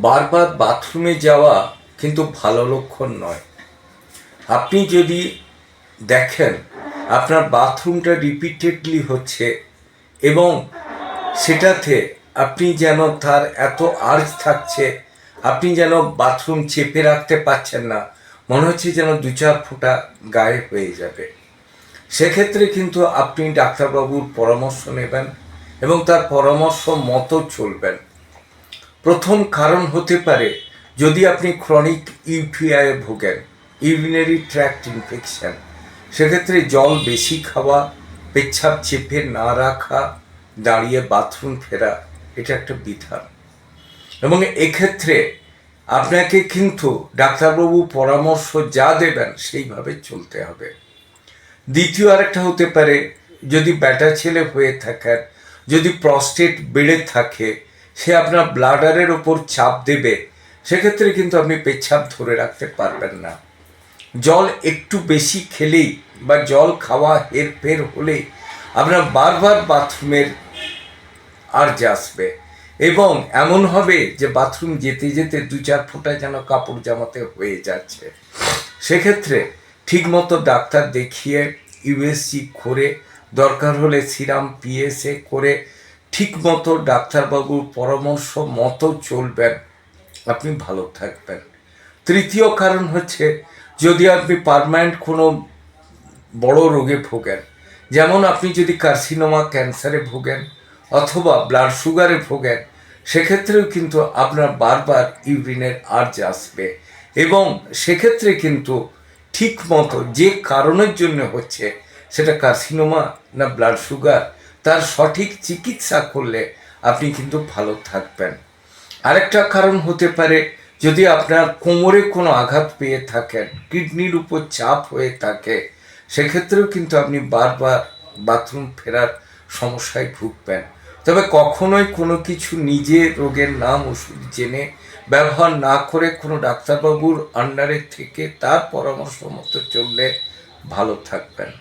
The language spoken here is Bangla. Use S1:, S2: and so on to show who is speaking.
S1: বারবার বাথরুমে যাওয়া কিন্তু ভালো লক্ষণ নয়। আপনি যদি দেখেন আপনার বাথরুমটা রিপিটেডলি হচ্ছে এবং সেটাতে আপনি যেন তার এত আর্জ থাকছে, আপনি যেন বাথরুম চেপে রাখতে পারছেন না, মনে হচ্ছে যেন 2-4 ফোঁটা গায়ে হয়ে যাবে, সেক্ষেত্রে কিন্তু আপনি ডাক্তারবাবুর পরামর্শ নেবেন এবং তার পরামর্শ মতো চলবেন। প্রথম কারণ হতে পারে যদি আপনি ক্রনিক ইউটিআইয়ে ভোগেন, ইউরিনারি ট্র্যাক্ট ইনফেকশন, সেক্ষেত্রে জল বেশি খাওয়া, পেচ্ছাপ চেপে না রাখা, দাঁড়িয়ে বাথরুম ফেরা, এটা একটা বিধান। এবং এক্ষেত্রে আপনাকে কিন্তু ডাক্তারবাবু পরামর্শ যা দেবেন সেইভাবে চলতে হবে। দ্বিতীয় আরেকটা হতে পারে, যদি ব্যাটা ছেলে হয়ে থাকেন, যদি প্রস্টেট বেড়ে থাকে, সে আপনার ব্লাডারের ওপর চাপ দেবে, সেক্ষেত্রে কিন্তু আপনি পেচ্ছাপ ধরে রাখতে পারবেন না। জল একটু বেশি খেলেই বা জল খাওয়া হেরফের হলেই আপনার বারবার বাথরুমের আর্জ আসবে এবং এমন হবে যে বাথরুম যেতে যেতে 2-4 ফোঁটা যেন কাপড় জামাতে হয়ে যাচ্ছে। সেক্ষেত্রে ঠিকমতো ডাক্তার দেখিয়ে ইউএসজি করে, দরকার হলে সিরাম পিএসএ করে ঠিকমতো ডাক্তারবাবুর পরামর্শ মতো চলবেন, আপনি ভালো থাকবেন। তৃতীয় কারণ হচ্ছে, যদি আপনি পার্মানেন্ট কোনো বড় রোগে ভোগেন, যেমন আপনি যদি কার্সিনোমা, ক্যান্সারে ভোগেন অথবা ব্লাড সুগারে ভোগেন, সেক্ষেত্রেও কিন্তু আপনার বারবার ইউরিনের আর্জ আসবে এবং সেক্ষেত্রে কিন্তু ঠিক মতো যে কারণের জন্য হচ্ছে, সেটা কার্সিনোমা না ব্লাড সুগার, তার সঠিক চিকিৎসা করলে আপনি কিন্তু ভালো থাকবেন। আরেকটা কারণ হতে পারে, যদি আপনার কোমরে কোনো আঘাত পেয়ে থাকেন, কিডনির উপর চাপ হয়ে থাকে, সেক্ষেত্রেও কিন্তু আপনি বারবার বাথরুম ফেরার সমস্যায় ভুগবেন। তবে কখনোই কোনো কিছু নিজে রোগের নাম ওষুধ জেনে ব্যবহার না করে কোনো ডাক্তারবাবুর আন্ডারে থেকে তার পরামর্শ মতো চললে ভালো থাকবেন।